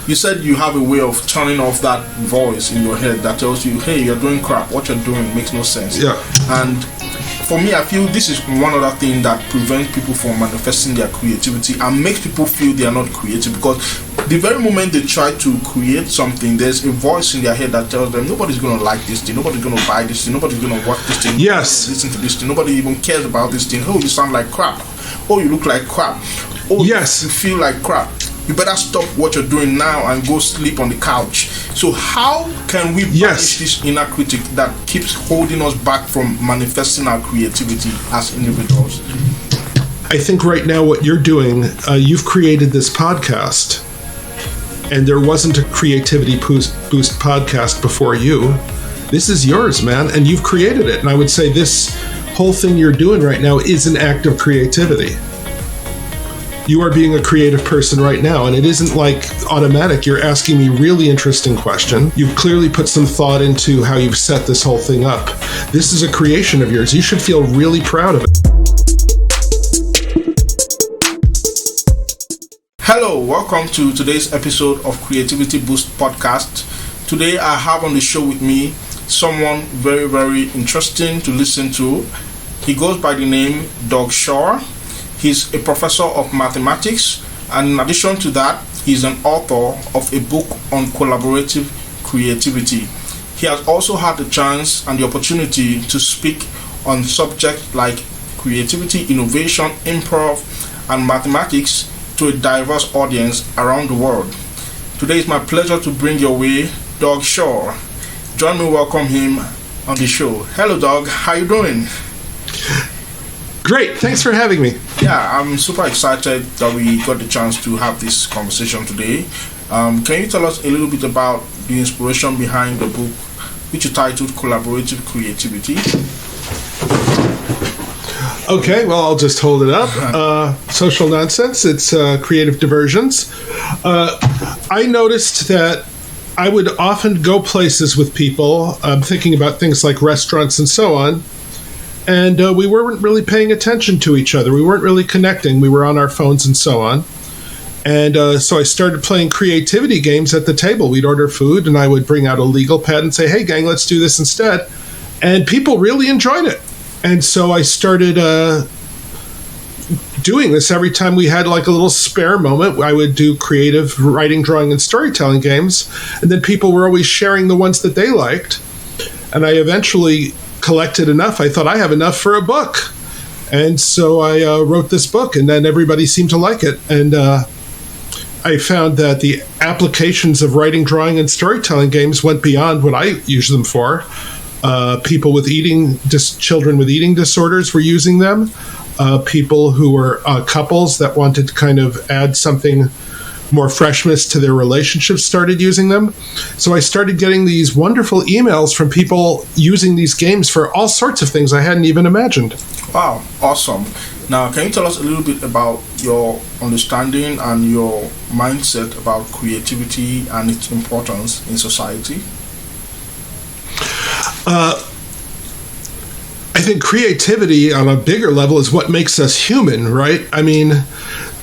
you said you have a way of turning off that voice in your head that tells you, hey, you're doing crap, what you're doing makes no sense. Yeah. And for me, I feel this is one other thing that prevents people from manifesting their creativity and makes people feel they are not creative, because the very moment they try to create something, there's a voice in their head that tells them nobody's going to like this thing, nobody's going to buy this thing, nobody's going to watch this thing, yes, listen to this thing, nobody even cares about this thing. Oh, you sound like crap. Oh, you look like crap. Oh, yes, you feel like crap. You better stop what you're doing now and go sleep on the couch. So how can we banish this inner critic that keeps holding us back from manifesting our creativity as individuals? I think right now what you're doing, you've created this podcast, and there wasn't a Creativity Boost podcast before you. This is yours, man, and you've created it. And I would say this whole thing you're doing right now is an act of creativity. You are being a creative person right now, and it isn't like automatic. You're asking me really interesting question. You've clearly put some thought into how you've set this whole thing up. This is a creation of yours. You should feel really proud of it. Hello, welcome to today's episode of Creativity Boost Podcast. Today I have on the show with me someone very, very interesting to listen to. He goes by the name Doug Shaw. He's a professor of mathematics, and in addition to that, he's an author of a book on collaborative creativity. He has also had the chance and the opportunity to speak on subjects like creativity, innovation, improv, and mathematics to a diverse audience around the world. Today it's my pleasure to bring your way Doug Shaw. Join me welcome him on the show. Hello, Doug. How you doing? Great. Thanks for having me. Yeah, I'm super excited that we got the chance to have this conversation today. Can you tell us a little bit about the inspiration behind the book, which you titled Collaborative Creativity? Okay, well, I'll just hold it up. Social nonsense. It's creative diversions. I noticed that I would often go places with people, thinking about things like restaurants and so on, and we weren't really paying attention to each other. We weren't really connecting. We were on our phones and so on. And so I started playing creativity games at the table. We'd order food, and I would bring out a legal pad and say, hey, gang, let's do this instead. And people really enjoyed it. And so I started doing this every time we had like a little spare moment. I would do creative writing, drawing, and storytelling games. And then people were always sharing the ones that they liked. And I eventually collected enough. I thought I have enough for a book. And so I wrote this book, and then everybody seemed to like it. And I found that the applications of writing, drawing, and storytelling games went beyond what I use them for. People with children with eating disorders were using them. People who were couples that wanted to kind of add something more freshness to their relationships started using them. So I started getting these wonderful emails from people using these games for all sorts of things I hadn't even imagined. Wow, awesome. Now, can you tell us a little bit about your understanding and your mindset about creativity and its importance in society? I think creativity on a bigger level is what makes us human, right? I mean,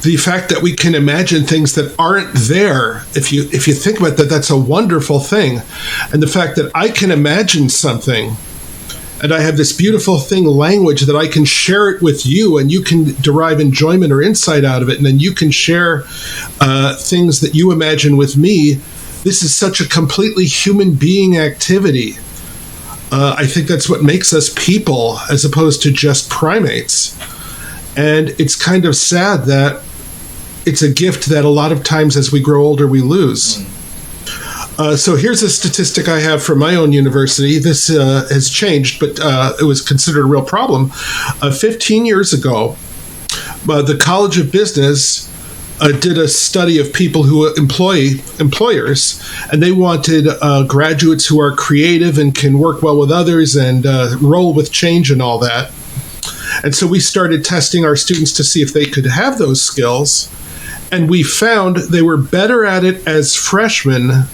the fact that we can imagine things that aren't there, if you think about that, that's a wonderful thing. And the fact that I can imagine something, and I have this beautiful thing, language, that I can share it with you, and you can derive enjoyment or insight out of it, and then you can share things that you imagine with me. This is such a completely human being activity. I think that's what makes us people as opposed to just primates. And it's kind of sad that it's a gift that a lot of times as we grow older we lose. So here's a statistic I have from my own university. This has changed, but it was considered a real problem. 15 years ago, the College of Business did a study of people who employers, and they wanted graduates who are creative and can work well with others and roll with change and all that. And so we started testing our students to see if they could have those skills, and we found they were better at it as freshmen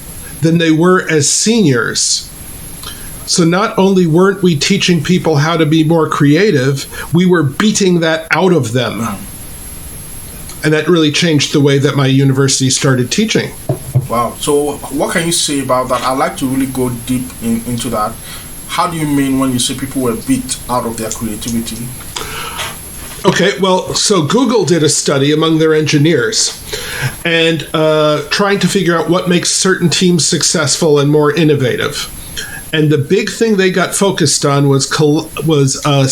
than they were as seniors. So not only weren't we teaching people how to be more creative, we were beating that out of them. And that really changed the way that my university started teaching. Wow. So what can you say about that? I'd like to really go deep into that. How do you mean when you say people were beat out of their creativity? Okay, well, so Google did a study among their engineers and trying to figure out what makes certain teams successful and more innovative. And the big thing they got focused on was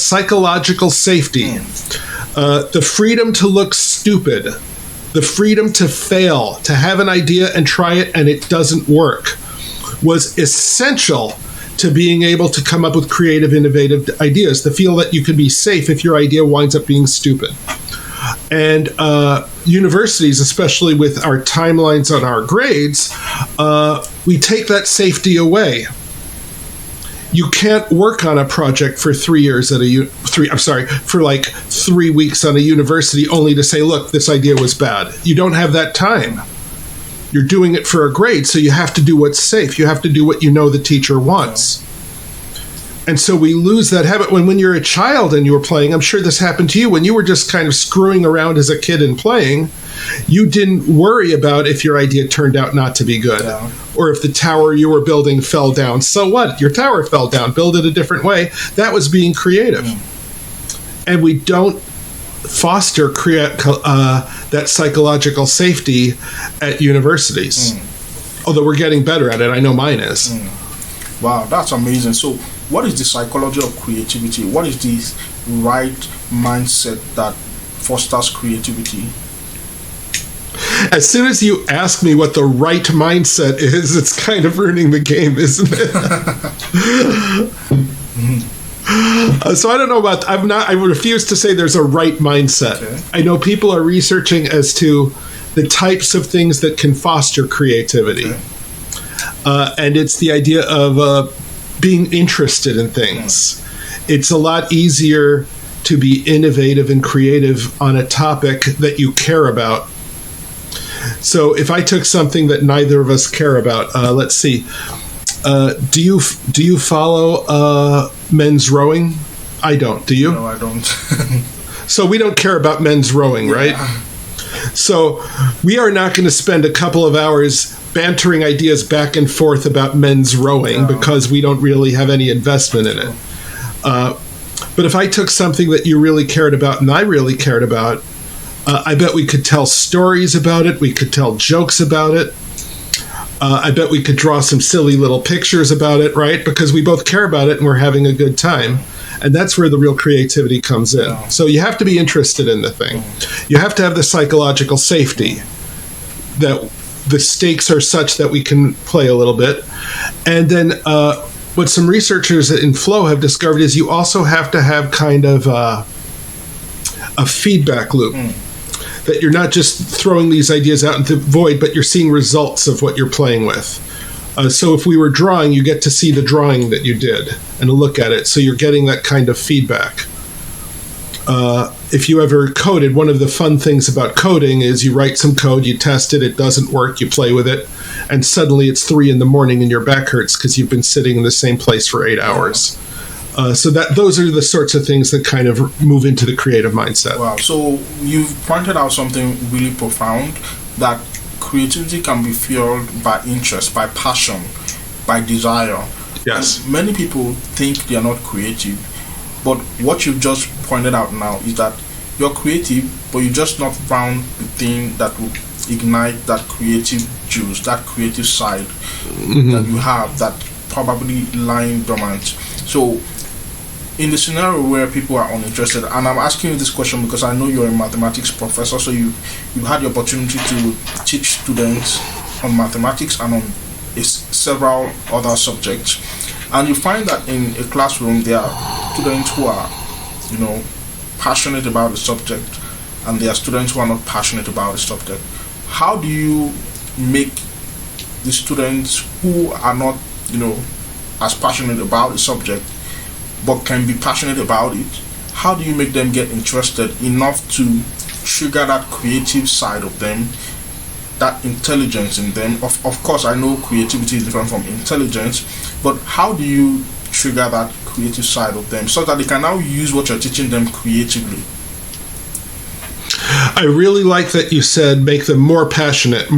psychological safety, the freedom to look stupid, the freedom to fail, to have an idea and try it and it doesn't work, was essential to being able to come up with creative, innovative ideas, to feel that you can be safe if your idea winds up being stupid. And universities, especially with our timelines on our grades, we take that safety away. You can't work on a project for 3 years for like 3 weeks on a university only to say, look, this idea was bad. You don't have that time. You're doing it for a grade, so you have to do what's safe. You have to do what you know the teacher wants. And so we lose that habit. When you're a child and you were playing, I'm sure this happened to you, when you were just kind of screwing around as a kid and playing, you didn't worry about if your idea turned out not to be good, or if the tower you were building fell down. So what? Your tower fell down. Build it a different way. That was being creative. And we don't foster that psychological safety at universities. Although we're getting better at it. I know mine is. Wow, that's amazing. So what is the psychology of creativity? What is the right mindset that fosters creativity? As soon as you ask me what the right mindset is, it's kind of ruining the game, isn't it? So I don't know about, I refuse to say there's a right mindset. Okay. I know people are researching as to the types of things that can foster creativity. Okay. And it's the idea of being interested in things. It's a lot easier to be innovative and creative on a topic that you care about. So if I took something that neither of us care about, let's see. Do you follow men's rowing? I don't. Do you? No, I don't. So we don't care about men's rowing, right? So we are not going to spend a couple of hours bantering ideas back and forth about men's rowing because we don't really have any investment in it. But if I took something that you really cared about and I really cared about, I bet we could tell stories about it. We could tell jokes about it. I bet we could draw some silly little pictures about it, right? Because we both care about it and we're having a good time. And that's where the real creativity comes in. So you have to be interested in the thing. You have to have the psychological safety that the stakes are such that we can play a little bit. And then what some researchers in Flow have discovered is you also have to have kind of a feedback loop. That you're not just throwing these ideas out into the void, but you're seeing results of what you're playing with. So if we were drawing, you get to see the drawing that you did and look at it. So you're getting that kind of feedback. If you ever coded, one of the fun things about coding is you write some code, you test it, it doesn't work, you play with it, and suddenly it's 3 a.m. and your back hurts because you've been sitting in the same place for 8 hours. So those are the sorts of things that kind of move into the creative mindset. Wow. So you've pointed out something really profound, that creativity can be fueled by interest, by passion, by desire. Yes. And many people think they are not creative, but what you've just pointed out now is that you're creative, but you just not found the thing that will ignite that creative juice, that creative side that you have, that probably lying dormant. So in the scenario where people are uninterested, and I'm asking you this question because I know you're a mathematics professor, so you've had the opportunity to teach students on mathematics and on several other subjects, and you find that in a classroom there are students who are, passionate about the subject, and there are students who are not passionate about the subject. How do you make the students who are not, as passionate about the subject but can be passionate about it, how do you make them get interested enough to trigger that creative side of them, that intelligence in them? Of course, I know creativity is different from intelligence, but how do you trigger that creative side of them so that they can now use what you're teaching them creatively? I really like that you said make them more passionate,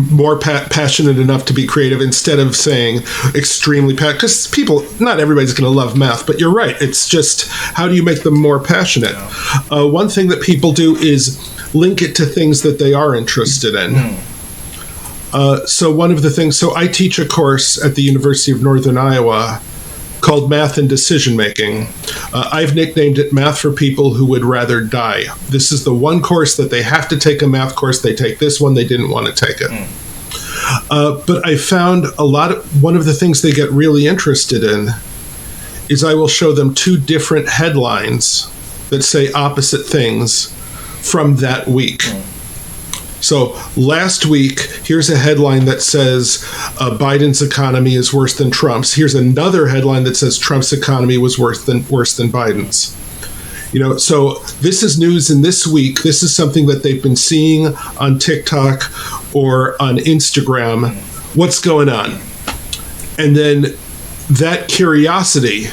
passionate enough to be creative instead of saying extremely passionate. Because people, not everybody's going to love math, but you're right. It's just how do you make them more passionate? Yeah. One thing that people do is link it to things that they are interested in. So one of the things, so I teach a course at the University of Northern Iowa called Math and Decision Making. I've nicknamed it Math for People Who Would Rather Die. This is the one course that they have to take a math course. They take this one, they didn't want to take it. But I found one of the things they get really interested in is I will show them two different headlines that say opposite things from that week. So last week, here's a headline that says Biden's economy is worse than Trump's. Here's another headline that says Trump's economy was worse than Biden's. So this is news in this week. This is something that they've been seeing on TikTok or on Instagram. What's going on? And then that curiosity,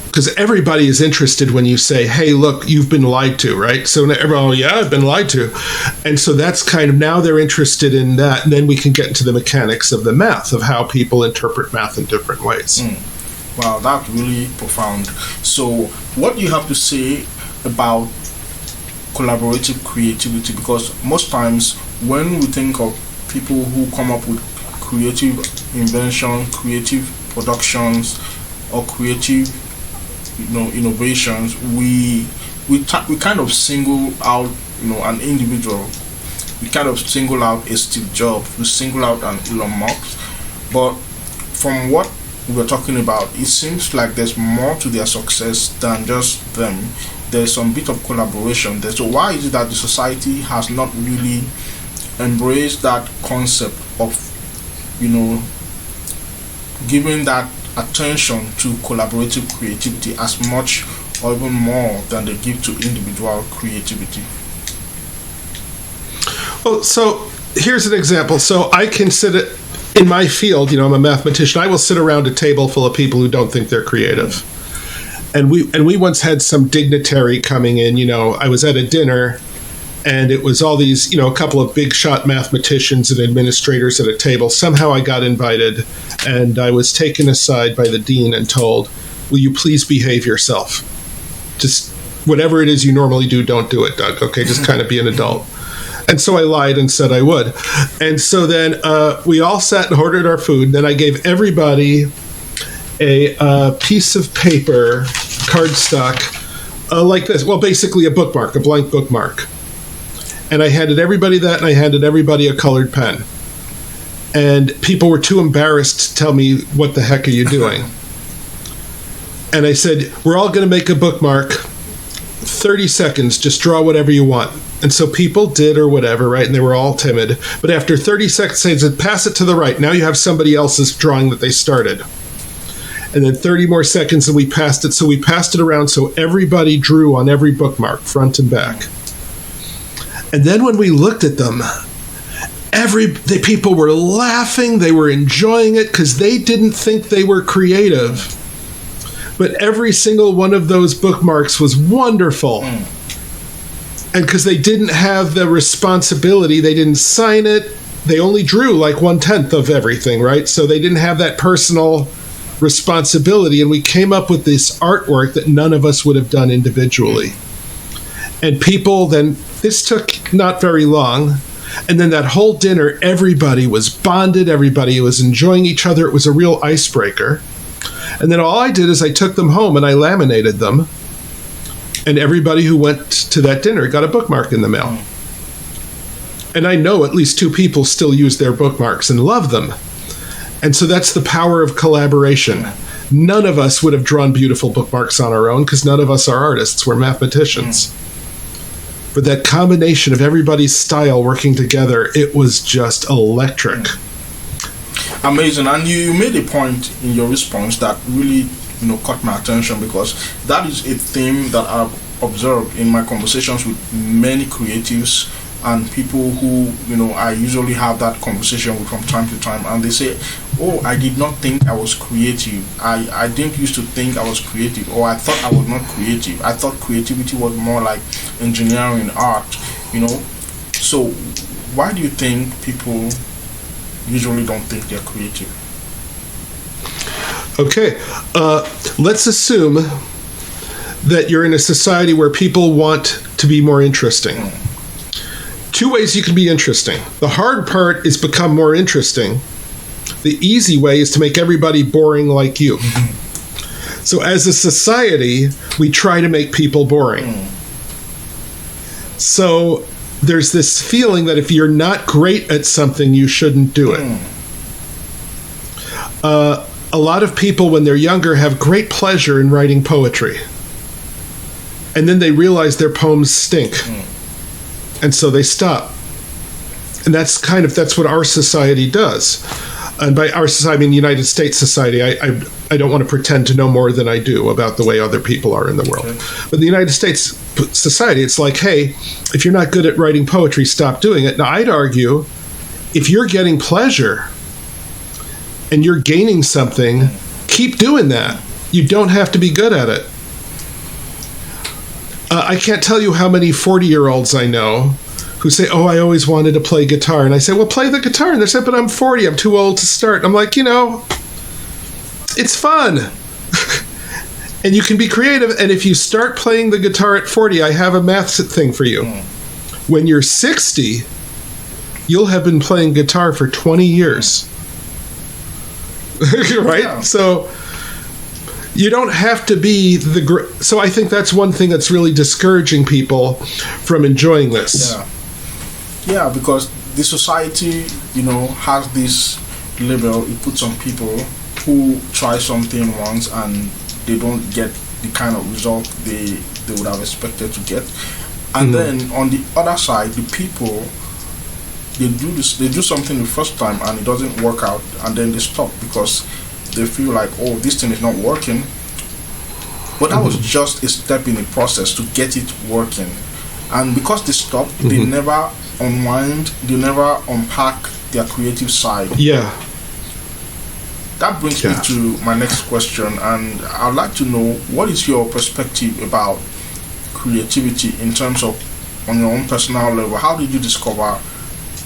because everybody is interested when you say, hey, look, you've been lied to, right? So everyone, oh, yeah, I've been lied to. And so that's kind of, now they're interested in that. And then we can get into the mechanics of the math, of how people interpret math in different ways. Wow, that's really profound. So what do you have to say about collaborative creativity? Because most times when we think of people who come up with creative invention, creative productions, or creative innovations, we kind of single out an individual. We kind of single out a Steve Jobs. We single out an Elon Musk. But from what we're talking about, it seems like there's more to their success than just them. There's some bit of collaboration there. So why is it that the society has not really embraced that concept of giving that attention to collaborative creativity as much or even more than they give to individual creativity? Well, so here's an example. So I can sit in my field, I'm a mathematician. I will sit around a table full of people who don't think they're creative. And we once had some dignitary coming in. I was at a dinner, and it was all these, a couple of big shot mathematicians and administrators at a table. Somehow I got invited, and I was taken aside by the dean and told, will you please behave yourself? Just whatever it is you normally do, don't do it, Doug. Okay, just kind of be an adult. And so I lied and said I would. And so then we all sat and ordered our food. And then I gave everybody a piece of paper, cardstock, like this. Well, basically a bookmark, a blank bookmark. And I handed everybody that, and I handed everybody a colored pen. And people were too embarrassed to tell me, what the heck are you doing? And I said, we're all going to make a bookmark. 30 seconds, just draw whatever you want. And so people did or whatever, right? And they were all timid. But after 30 seconds, I said, pass it to the right. Now you have somebody else's drawing that they started. And then 30 more seconds, and we passed it. So we passed it around so everybody drew on every bookmark, front and back. And then when we looked at them, the people were laughing. They were enjoying it because they didn't think they were creative. But every single one of those bookmarks was wonderful. And because they didn't have the responsibility, they didn't sign it. They only drew like 1/10 of everything, right? So they didn't have that personal responsibility. And we came up with this artwork that none of us would have done individually. And people then, this took not very long. And then that whole dinner, everybody was bonded. Everybody was enjoying each other. It was a real icebreaker. And then all I did is I took them home and I laminated them. And everybody who went to that dinner got a bookmark in the mail. And I know at least 2 people still use their bookmarks and love them. And so that's the power of collaboration. None of us would have drawn beautiful bookmarks on our own because none of us are artists. We're mathematicians. But that combination of everybody's style working together, it was just electric. Amazing. And you made a point in your response that really caught my attention, because that is a theme that I've observed in my conversations with many creatives and people who I usually have that conversation with from time to time, and they say, oh, I did not think I was creative. I didn't used to think I was creative, or I thought I was not creative. I thought creativity was more like engineering, art. you know. So why do you think people usually don't think they're creative? Okay, let's assume that you're in a society where people want to be more interesting. Two ways you can be interesting. The hard part is become more interesting. The easy way is to make everybody boring like you. So as a society, we try to make people boring. So there's this feeling that if you're not great at something, you shouldn't do it. A lot of people, when they're younger, have great pleasure in writing poetry. And then they realize their poems stink. And so they stop. And that's what our society does. And by our society, I mean United States society. I don't want to pretend to know more than I do about the way other people are in the world. Okay. But the United States society, it's like, hey, if you're not good at writing poetry, stop doing it. Now, I'd argue, if you're getting pleasure and you're gaining something, keep doing that. You don't have to be good at it. I can't tell you how many 40-year-olds I know who say, oh, I always wanted to play guitar. And I say, well, play the guitar. And they say, but I'm 40. I'm too old to start. And I'm like, it's fun. And you can be creative. And if you start playing the guitar at 40, I have a math thing for you. When you're 60, you'll have been playing guitar for 20 years. Right? Yeah. So you don't have to be so I think that's one thing that's really discouraging people from enjoying this. Yeah, because the society, has this label it puts on people who try something once and they don't get the kind of result they would have expected to get. And then on the other side, the people, they do something the first time and it doesn't work out, and then they stop because they feel like, oh, this thing is not working. But that was just a step in the process to get it working. And because they stop, they never unwind, they never unpack their creative side. Yeah. That brings me to my next question, and I'd like to know, what is your perspective about creativity in terms of, on your own personal level? How did you discover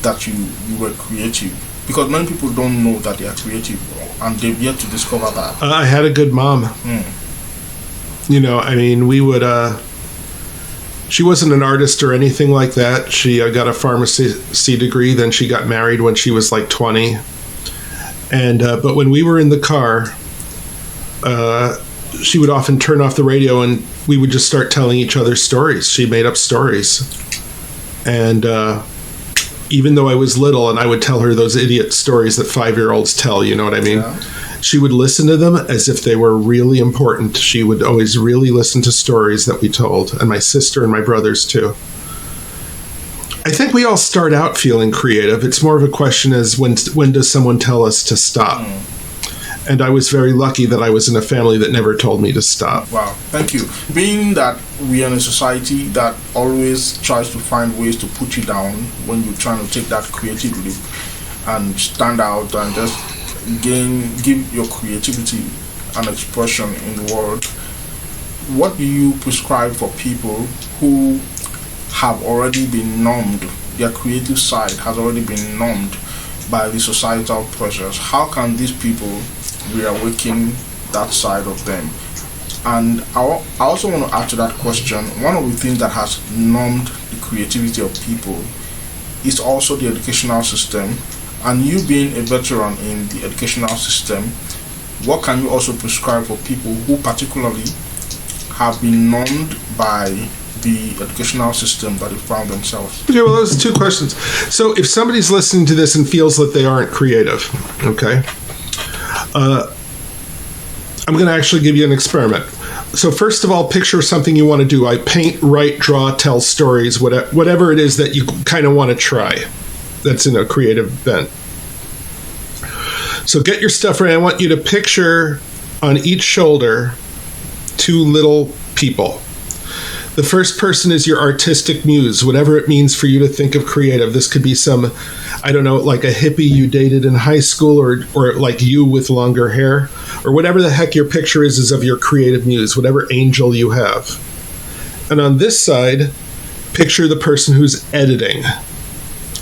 that you were creative? Because many people don't know that they are creative, and they've yet to discover that. I had a good mom. We would... she wasn't an artist or anything like that. She got a pharmacy degree. Then she got married when she was like 20. And but when we were in the car, she would often turn off the radio and we would just start telling each other stories. She made up stories. And even though I was little and I would tell her those idiot stories that 5-year-olds tell, you know what I mean? Yeah. She would listen to them as if they were really important. She would always really listen to stories that we told, and my sister and my brothers too. I think we all start out feeling creative. It's more of a question as when does someone tell us to stop? And I was very lucky that I was in a family that never told me to stop. Wow, thank you. Being that we are in a society that always tries to find ways to put you down when you're trying to take that creative leap and stand out and just give your creativity an expression in the world, what do you prescribe for people who have already been numbed? Their creative side has already been numbed by the societal pressures. How can these people reawaken that side of them? And I also want to add to that question, one of the things that has numbed the creativity of people is also the educational system. And you being a veteran in the educational system, what can you also prescribe for people who particularly have been numbed by the educational system that they found themselves? Okay, well, those are two questions. So if somebody's listening to this and feels that they aren't creative, okay, I'm going to actually give you an experiment. So first of all, picture something you want to do. I paint, write, draw, tell stories, whatever it is that you kind of want to try. That's in a creative bent. So get your stuff ready. I want you to picture on each shoulder 2 little people. The first person is your artistic muse, whatever it means for you to think of creative. This could be some, I don't know, like a hippie you dated in high school, or like you with longer hair, or whatever the heck your picture is of your creative muse, whatever angel you have. And on this side, picture the person who's editing.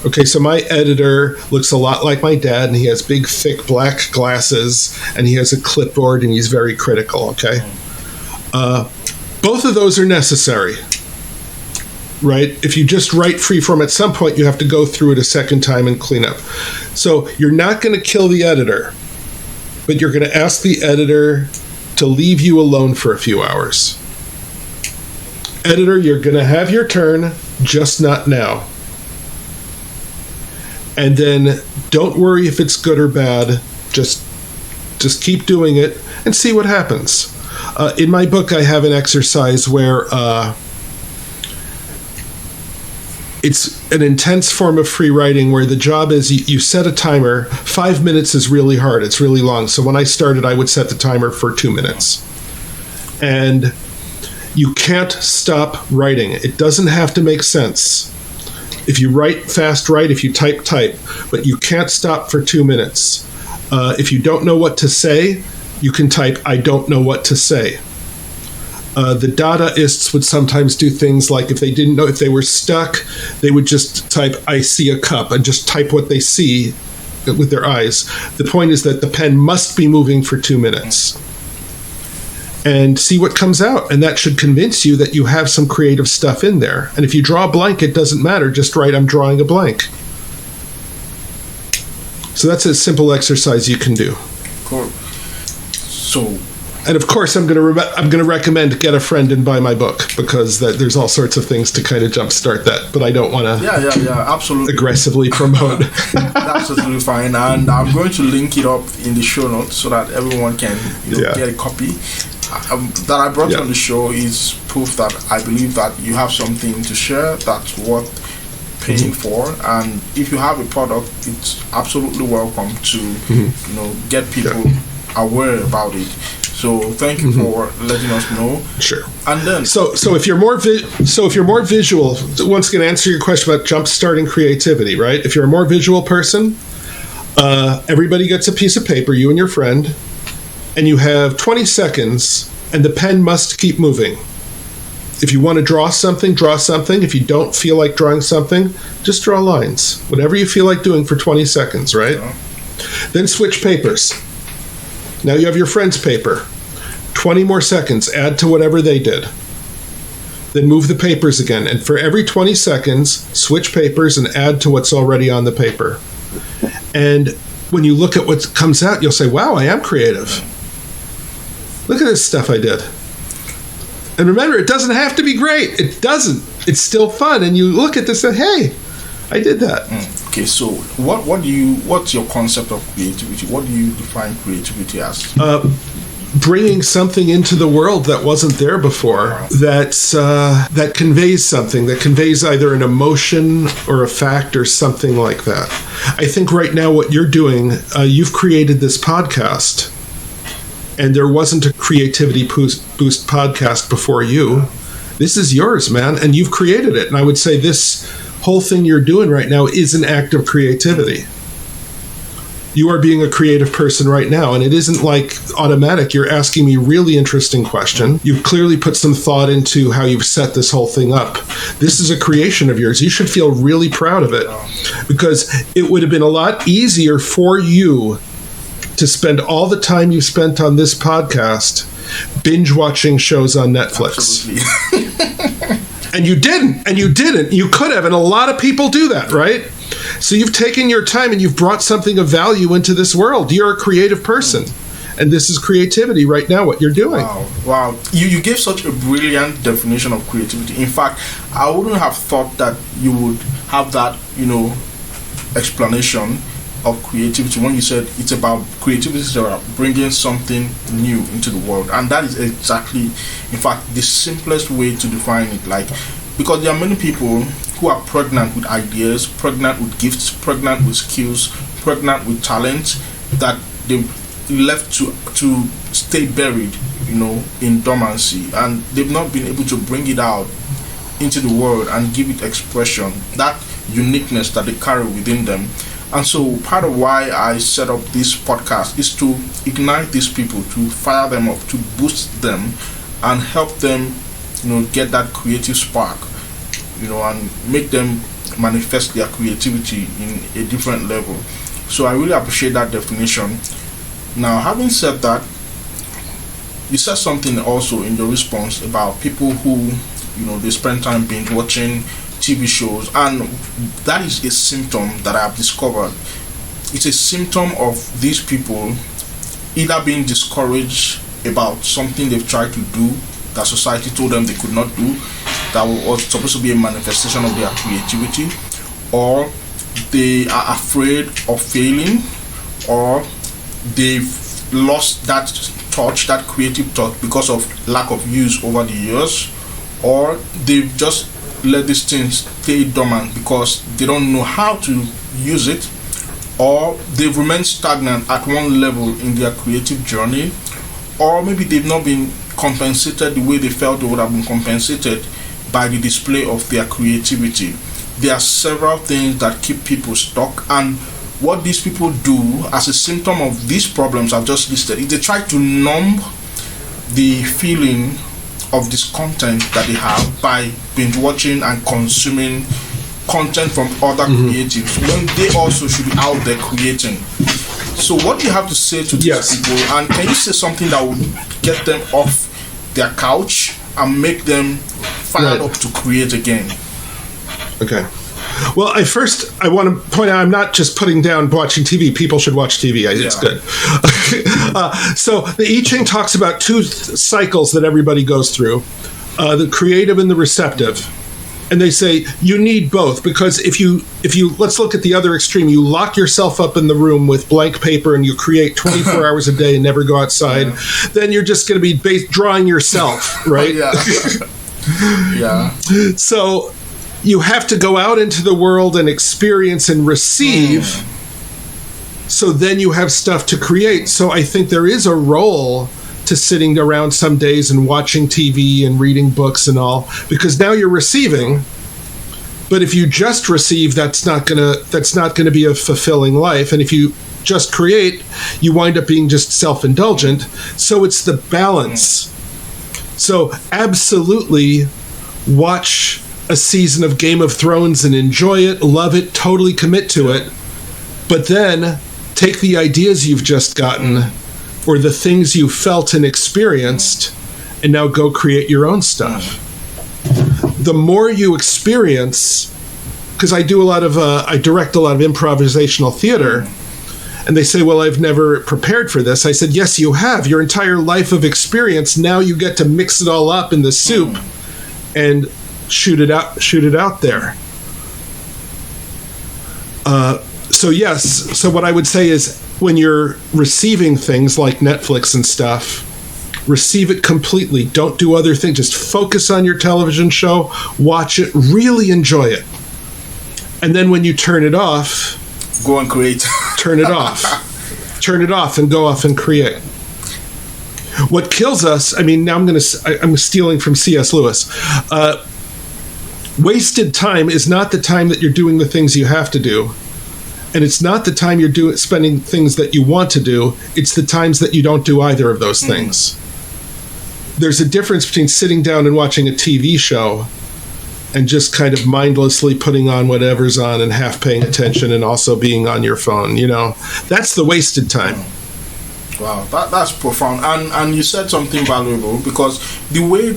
Okay, so my editor looks a lot like my dad, and he has big, thick black glasses, and he has a clipboard, and he's very critical, okay? Both of those are necessary, right? If you just write freeform, at some point you have to go through it a second time and clean up. So you're not going to kill the editor, but you're going to ask the editor to leave you alone for a few hours. Editor, you're going to have your turn, just not now. And then don't worry if it's good or bad. Just keep doing it and see what happens. In my book, I have an exercise where it's an intense form of free writing where the job is you set a timer. 5 minutes is really hard. It's really long. So when I started, I would set the timer for 2 minutes. And you can't stop writing. It doesn't have to make sense. If you write fast, write. If you type, type. But you can't stop for 2 minutes. If you don't know what to say, you can type, I don't know what to say. The Dadaists would sometimes do things like if they didn't know, if they were stuck, they would just type, I see a cup, and just type what they see with their eyes. The point is that the pen must be moving for 2 minutes. And see what comes out. And that should convince you that you have some creative stuff in there. And if you draw a blank, it doesn't matter. Just write, I'm drawing a blank. So that's a simple exercise you can do. Cool. So, and of course, I'm going to recommend get a friend and buy my book, because there's all sorts of things to kind of jumpstart that. But I don't want to absolutely aggressively promote. That's totally fine. And I'm going to link it up in the show notes so that everyone can get a copy. That I brought on the show is proof that I believe that you have something to share that's worth paying for, and if you have a product, it's absolutely welcome to get people aware about it. So thank you for letting us know. Sure. And then so if you're more visual, once again, answer your question about jump-starting creativity, right? If you're a more visual person, everybody gets a piece of paper, you and your friend, and you have 20 seconds, and the pen must keep moving. If you want to draw something, draw something. If you don't feel like drawing something, just draw lines. Whatever you feel like doing for 20 seconds, right? Yeah. Then switch papers. Now you have your friend's paper. 20 more seconds, add to whatever they did. Then move the papers again. And for every 20 seconds, switch papers and add to what's already on the paper. And when you look at what comes out, you'll say, wow, I am creative. Look at this stuff I did. And remember, it doesn't have to be great. It doesn't. It's still fun. And you look at this and, hey, I did that. Okay, so what's your concept of creativity? What do you define creativity as? Bringing something into the world that wasn't there before, that conveys something, that conveys either an emotion or a fact or something like that. I think right now what you're doing, you've created this podcast, and there wasn't a Creativity Boost podcast before you. This is yours, man, and you've created it. And I would say this whole thing you're doing right now is an act of creativity. You are being a creative person right now, and it isn't like automatic. You're asking me a really interesting question. You've clearly put some thought into how you've set this whole thing up. This is a creation of yours. You should feel really proud of it, because it would have been a lot easier for you to spend all the time you spent on this podcast binge watching shows on Netflix. And you didn't. You could have, and a lot of people do that, right? So you've taken your time and you've brought something of value into this world. You're a creative person. And this is creativity right now, what you're doing. Wow. You gave such a brilliant definition of creativity. In fact, I wouldn't have thought that you would have that, explanation of creativity when you said it's about creativity is about bringing something new into the world. And that is exactly, in fact, the simplest way to define it. Because there are many people who are pregnant with ideas, pregnant with gifts, pregnant with skills, pregnant with talent that they've left to stay buried, in dormancy, and they've not been able to bring it out into the world and give it expression, that uniqueness that they carry within them. And so part of why I set up this podcast is to ignite these people, to fire them up, to boost them, and help them, get that creative spark and make them manifest their creativity in a different level. So I really appreciate that definition. Now, having said that, you said something also in your response about people who, they spend time binge watching TV shows, and that is a symptom that I have discovered. It's a symptom of these people either being discouraged about something they've tried to do that society told them they could not do, that was supposed to be a manifestation of their creativity, or they are afraid of failing, or they've lost that touch, that creative touch, because of lack of use over the years, or they've just let these things stay dormant because they don't know how to use it, or they've remained stagnant at one level in their creative journey, or maybe they've not been compensated the way they felt they would have been compensated by the display of their creativity. There are several things that keep people stuck, and what these people do as a symptom of these problems I've just listed is they try to numb the feeling of discontent that they have by binge watching and consuming content from other creatives when they also should be out there creating. So what do you have to say to these people, and can you say something that would get them off their couch and make them fired up to create again? Okay. Well, I want to point out, I'm not just putting down watching TV. People should watch TV. It's good. So the I Ching talks about two cycles that everybody goes through, the creative and the receptive. And they say you need both, because if you let's look at the other extreme, you lock yourself up in the room with blank paper and you create 24 hours a day and never go outside, then you're just going to be drawing yourself, right? So you have to go out into the world and experience and receive, so then you have stuff to create. So I think there is a role to sitting around some days and watching TV and reading books and all, because now you're receiving. But if you just receive, that's not gonna be a fulfilling life. And if you just create, you wind up being just self-indulgent. So it's the balance. So absolutely watch a season of Game of Thrones and enjoy it, love it, totally commit to it. But then take the ideas you've just gotten, or the things you felt and experienced, and now go create your own stuff. The more you experience, because I direct a lot of improvisational theater, and they say, well, I've never prepared for this. I said, yes, you have. Your entire life of experience, now you get to mix it all up in the soup and shoot it out there. So what I would say is, when you're receiving things like Netflix and stuff, receive it completely. Don't do other things. Just focus on your television show, watch it, really enjoy it. And then when you turn it off, go and create. Turn it off. Turn it off and go off and create. What kills us, now I'm stealing from C.S. Lewis. Wasted time is not the time that you're doing the things you have to do. And it's not the time you're spending things that you want to do. It's the times that you don't do either of those things. There's a difference between sitting down and watching a TV show and just kind of mindlessly putting on whatever's on and half paying attention and also being on your phone. That's the wasted time. Wow, that's profound. And you said something valuable, because the way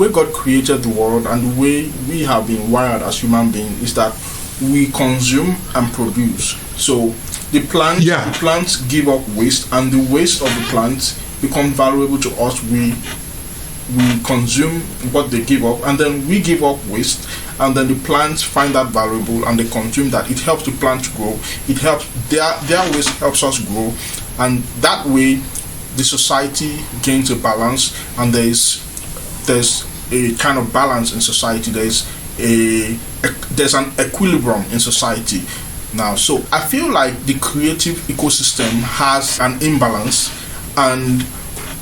God created the world and the way we have been wired as human beings is that we consume and produce. So the plants give up waste, and the waste of the plants become valuable to us. We consume what they give up, and then we give up waste, and then the plants find that valuable and they consume that. It helps the plant to grow. It helps their waste helps us grow, and that way the society gains a balance, and there's a kind of balance in society. There's an equilibrium in society now. So I feel like the creative ecosystem has an imbalance, and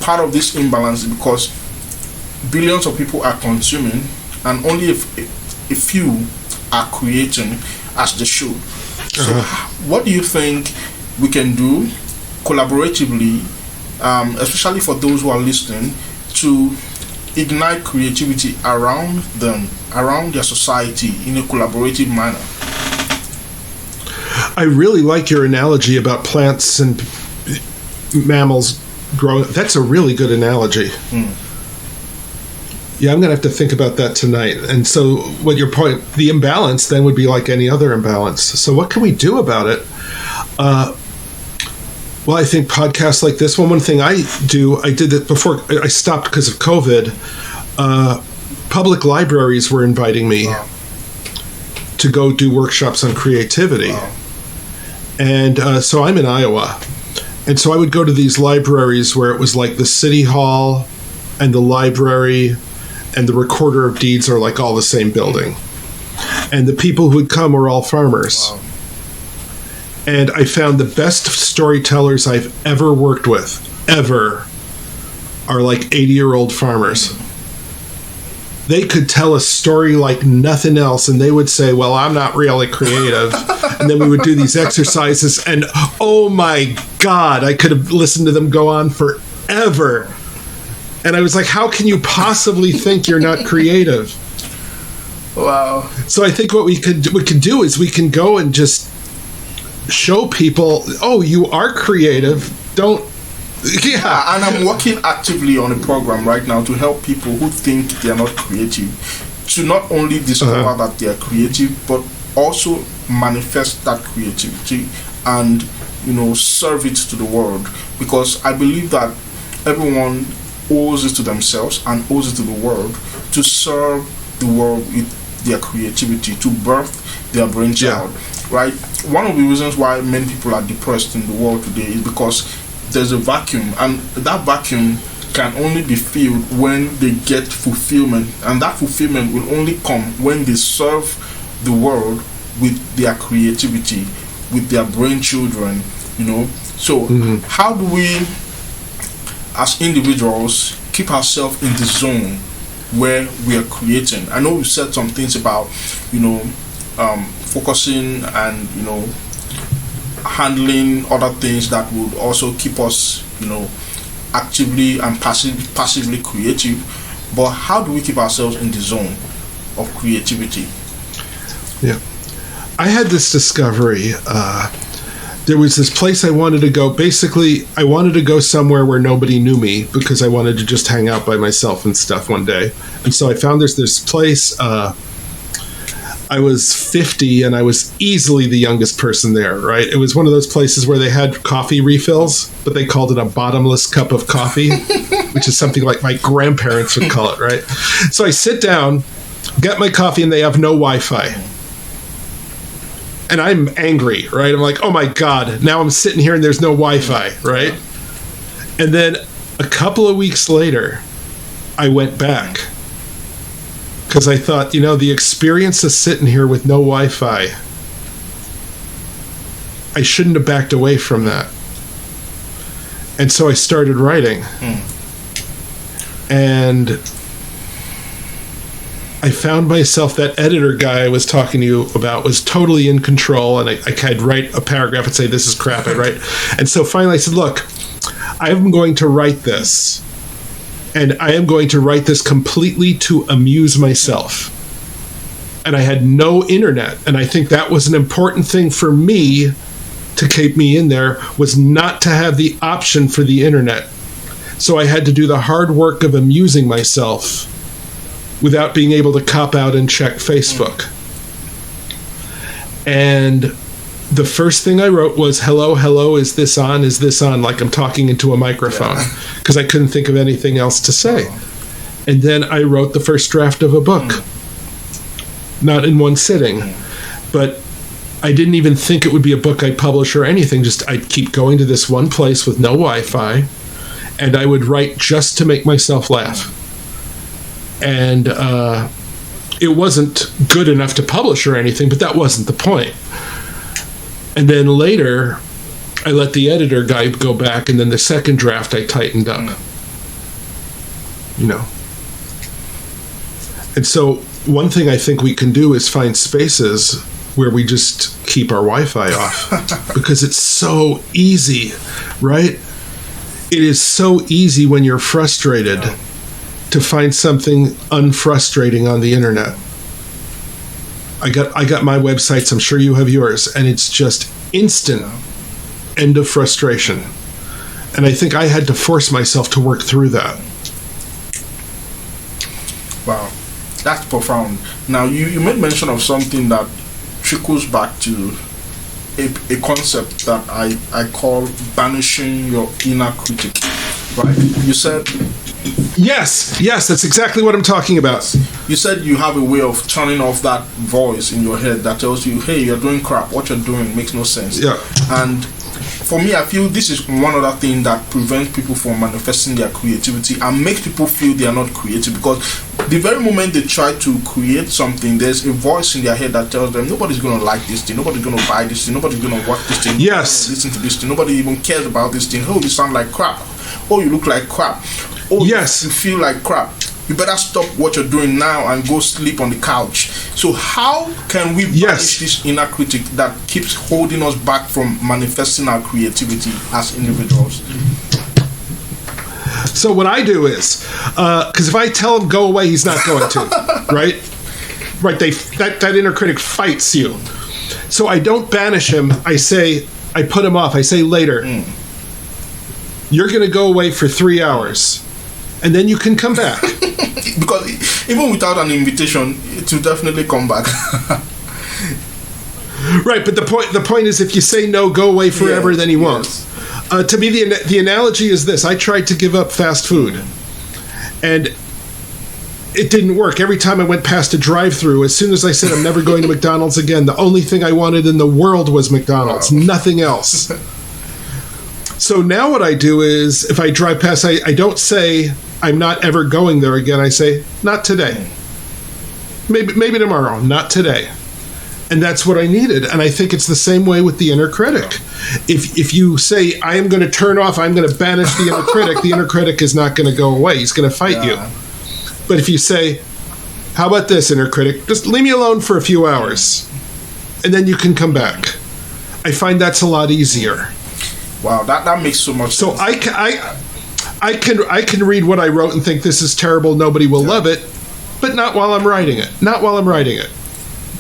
part of this imbalance is because billions of people are consuming and only a few are creating as they should. So what do you think we can do collaboratively, especially for those who are listening, to ignite creativity around them, around their society in a collaborative manner. I really like your analogy about plants and mammals growing. That's a really good analogy. Yeah, I'm going to have to think about that tonight. And so what your point, the imbalance then would be like any other imbalance. So what can we do about it? Well, I think podcasts like this, one thing I did it before I stopped because of COVID. Public libraries were inviting me to go do workshops on creativity. And so I'm in Iowa. And so I would go to these libraries where it was like the city hall and the library and the recorder of deeds are like all the same building. And the people who would come were all farmers. And I found the best storytellers I've ever worked with, are like 80-year-old farmers. They could tell a story like nothing else, and they would say, well, I'm not really creative. And then we would do these exercises, and oh my God, I could have listened to them go on forever. And I was like, how can you possibly think you're not creative? Wow. So I think what we could do is we can go and just show people, oh, you are creative. Yeah, and I'm working actively on a program right now to help people who think they are not creative to not only discover that they are creative, but also manifest that creativity and, serve it to the world. Because I believe that everyone owes it to themselves and owes it to the world to serve the world with their creativity, to birth their brainchild. Right? One of the reasons why many people are depressed in the world today is because there's a vacuum, and that vacuum can only be filled when they get fulfillment, and that fulfillment will only come when they serve the world with their creativity, with their brain children. So how do we as individuals keep ourselves in the zone where we are creating? I know we said some things about focusing and handling other things that would also keep us actively and passively creative, but how do we keep ourselves in the zone of creativity? I had this discovery. There was this place I wanted to go. Basically, I wanted to go somewhere where nobody knew me because I wanted to just hang out by myself and stuff one day. And so I found there's this place. I was 50 and I was easily the youngest person there, right? It was one of those places where they had coffee refills, but they called it a bottomless cup of coffee, which is something like my grandparents would call it, right? So I sit down, get my coffee, and they have no Wi-Fi. And I'm angry, right? I'm like, oh my God, now I'm sitting here and there's no Wi-Fi, right? And then a couple of weeks later, I went back. Because I thought, the experience of sitting here with no Wi-Fi, I shouldn't have backed away from that. And so I started writing. And I found myself, that editor guy I was talking to you about was totally in control, and I'd write a paragraph and say, this is crap, I'd write. And so finally I said, look, I'm going to write this. And I am going to write this completely to amuse myself. And I had no internet. And I think that was an important thing for me to keep me in there, was not to have the option for the internet. So I had to do the hard work of amusing myself without being able to cop out and check Facebook. And the first thing I wrote was, hello, is this on, like I'm talking into a microphone, because I couldn't think of anything else to say. And then I wrote the first draft of a book, not in one sitting, but I didn't even think it would be a book I'd publish or anything. Just I'd keep going to this one place with no Wi-Fi, and I would write just to make myself laugh. And it wasn't good enough to publish or anything, but that wasn't the point. And then later, I let the editor guy go back, and then the second draft I tightened up. And so one thing I think we can do is find spaces where we just keep our Wi-Fi off, because it's so easy, right? It is so easy when you're frustrated to find something unfrustrating on the internet. I got my websites, I'm sure you have yours, and it's just instant end of frustration. And I think I had to force myself to work through that. Wow, that's profound. Now, you made mention of something that trickles back to a concept that I call banishing your inner critic, right? You said... Yes, that's exactly what I'm talking about. You said you have a way of turning off that voice in your head that tells you, hey, you're doing crap, what you're doing makes no sense. Yeah. And for me, I feel this is one other thing that prevents people from manifesting their creativity and makes people feel they are not creative, because the very moment they try to create something, there's a voice in their head that tells them nobody's going to like this thing, nobody's going to buy this thing, nobody's going to watch this thing, yes, listen to this thing, nobody even cares about this thing. Oh, you sound like crap. Oh, you look like crap. Oh, yes, you feel like crap. You better stop what you're doing now and go sleep on the couch. So how can we banish this inner critic that keeps holding us back from manifesting our creativity as individuals? So what I do is, because if I tell him go away, he's not going to, right? Right, that inner critic fights you. So I don't banish him. I put him off. I say later, you're going to go away for 3 hours. And then you can come back. Because even without an invitation, it will definitely come back. Right, but the point is, if you say no, go away forever, then he won't. To me, the analogy is this. I tried to give up fast food. And it didn't work. Every time I went past a drive-thru, as soon as I said I'm never going to McDonald's again, the only thing I wanted in the world was McDonald's. Wow. Nothing else. So now what I do is, if I drive past, I don't say I'm not ever going there again. I say, not today. Maybe tomorrow, not today. And that's what I needed. And I think it's the same way with the inner critic. If you say, I am going to turn off, I'm going to banish the inner critic is not going to go away. He's going to fight you. But if you say, how about this, inner critic? Just leave me alone for a few hours. And then you can come back. I find that's a lot easier. Wow, that makes so much sense. So I can read what I wrote and think this is terrible, nobody will love it, but not while I'm writing it. Not while I'm writing it.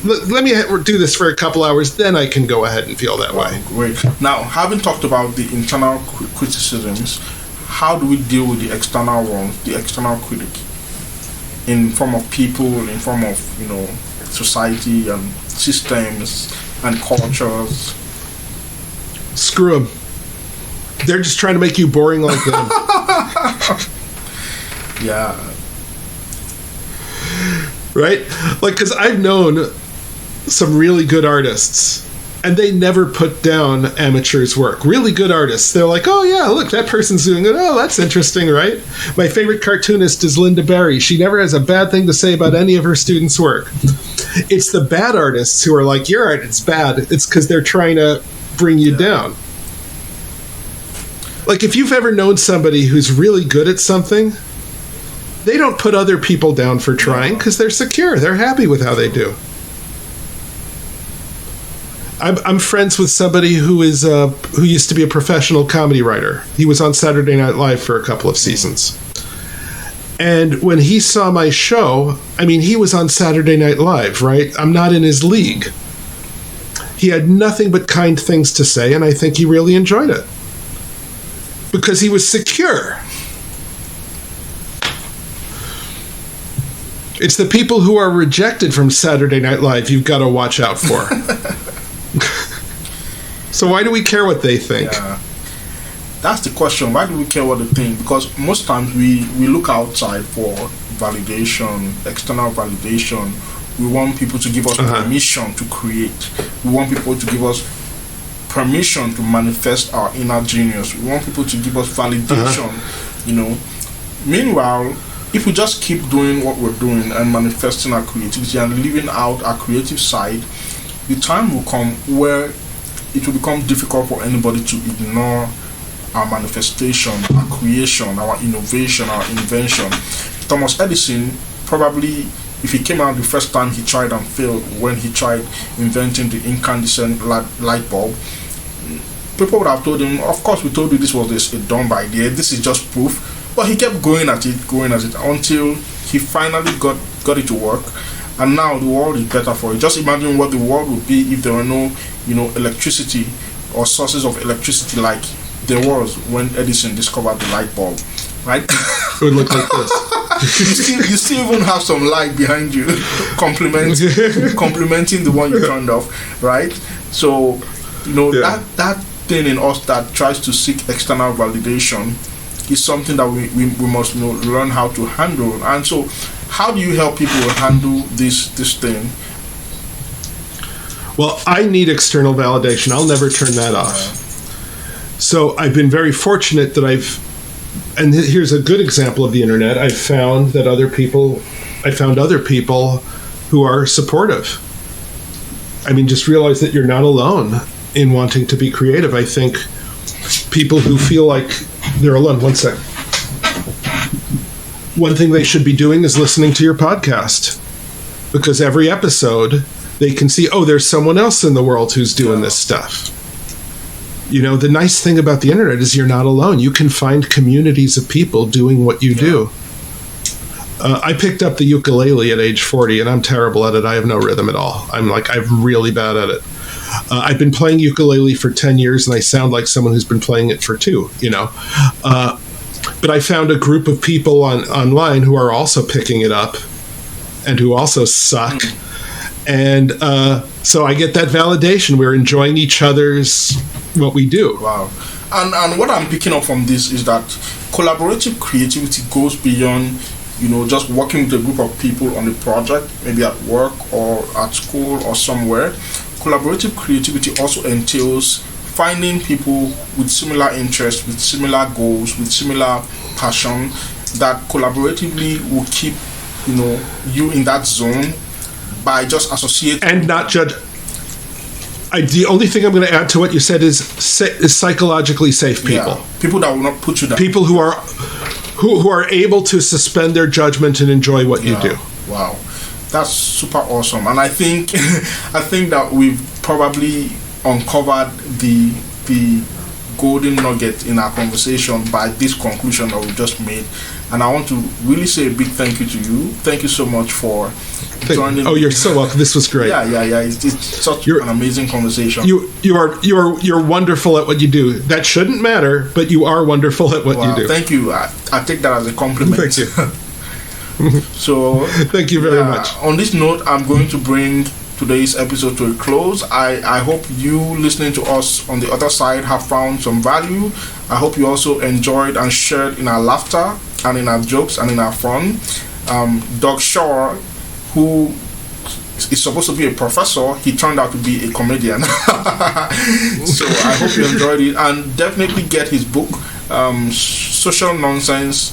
Let me do this for a couple hours, then I can go ahead and feel that way. Great. Now, having talked about the internal criticisms, how do we deal with the external ones, the external critic, in form of people, in form of society and systems and cultures? Screw them. They're just trying to make you boring like them. Yeah. Right? Like, because I've known some really good artists, and they never put down amateurs' work. Really good artists. They're like, oh, yeah, look, that person's doing it. Oh, that's interesting, right? My favorite cartoonist is Linda Barry. She never has a bad thing to say about any of her students' work. It's the bad artists who are like, your art, it's bad. It's because they're trying to bring you down. Like, if you've ever known somebody who's really good at something, they don't put other people down for trying because they're secure. They're happy with how they do. I'm friends with somebody who used to be a professional comedy writer. He was on Saturday Night Live for a couple of seasons. And when he saw my show, I mean, he was on Saturday Night Live, right? I'm not in his league. He had nothing but kind things to say, and I think he really enjoyed it. Because he was secure. It's the people who are rejected from Saturday Night Live you've got to watch out for. So why do we care what they think? Yeah. That's the question. Why do we care what they think? Because most times we look outside for validation, external validation. We want people to give us permission to create. We want people to give us permission to manifest our inner genius. We want people to give us validation, Meanwhile, if we just keep doing what we're doing and manifesting our creativity and living out our creative side, the time will come where it will become difficult for anybody to ignore our manifestation, our creation, our innovation, our invention. Thomas Edison, probably, if he came out the first time he tried and failed when he tried inventing the incandescent light bulb, people would have told him, of course we told you this was a dumb idea, this is just proof. But he kept going at it until he finally got it to work. And now the world is better for it. Just imagine what the world would be if there were no, electricity or sources of electricity like there was when Edison discovered the light bulb, right? It would look like this. you still even have some light behind you, complementing the one you turned off, right? So, that thing in us that tries to seek external validation is something that we must learn how to handle. And so, how do you help people handle this thing? Well, I need external validation. I'll never turn that off. So I've been very fortunate that and here's a good example of the internet. I found other people who are supportive. I mean, just realize that you're not alone in wanting to be creative. I think people who feel like they're alone. One sec. One thing they should be doing is listening to your podcast, because every episode they can see, there's someone else in the world who's doing this stuff. The nice thing about the internet is you're not alone. You can find communities of people doing what you do. I picked up the ukulele at age 40, and I'm terrible at it. I have no rhythm at all. I'm really bad at it. I've been playing ukulele for 10 years, and I sound like someone who's been playing it for 2, But I found a group of people online who are also picking it up and who also suck. And so I get that validation. We're enjoying each other's what we do. Wow. And what I'm picking up from this is that collaborative creativity goes beyond, just working with a group of people on a project, maybe at work or at school or somewhere. Collaborative creativity also entails finding people with similar interests, with similar goals, with similar passion, that collaboratively will keep, you in that zone by just associating and not judge. The only thing I'm going to add to what you said is psychologically safe people. Yeah, people that will not put you down. People who are able to suspend their judgment and enjoy what you do. Wow, that's super awesome. And I think that we've probably uncovered the golden nugget in our conversation by this conclusion that we just made. And I want to really say a big thank you to you. Thank you so much for joining. Oh, you're so welcome. This was great. Yeah. It's such an amazing conversation. You're wonderful at what you do. That shouldn't matter, but you are wonderful at what you do. Thank you. I take that as a compliment. Thank you. So thank you very much. On this note, I'm going to bring today's episode to a close. I hope you listening to us on the other side have found some value. I hope you also enjoyed and shared in our laughter and in our jokes and in our fun. Doug Shaw, who is supposed to be a professor, he turned out to be a comedian. So I hope you enjoyed it, and definitely get his book, Social Nonsense.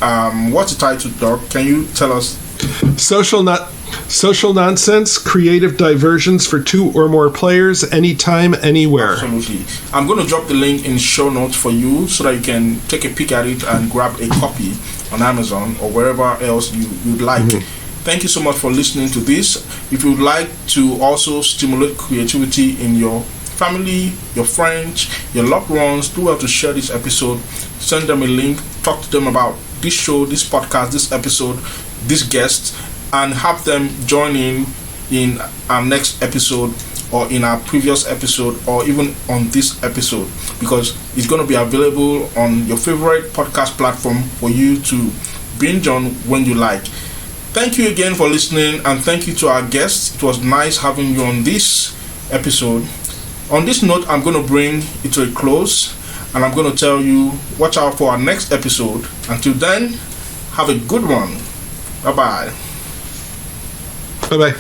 What's the title, Doug? Can you tell us? Social Nonsense, Creative Diversions for 2 or more players, anytime, anywhere. Absolutely. I'm going to drop the link in show notes for you so that you can take a peek at it and grab a copy on Amazon or wherever else you'd like. Thank you so much for listening to this. If you'd like to also stimulate creativity in your family, your friends, your loved ones, do well to share this episode. Send them a link, talk to them about this show, this podcast, this episode, this guest, and have them join in our next episode or in our previous episode or even on this episode, because it's going to be available on your favorite podcast platform for you to binge on when you like. Thank you again for listening, and thank you to our guests. It was nice having you on this episode. On this note, I'm going to bring it to a close, and I'm going to tell you, watch out for our next episode. Until then, have a good one. Bye-bye. Bye-bye.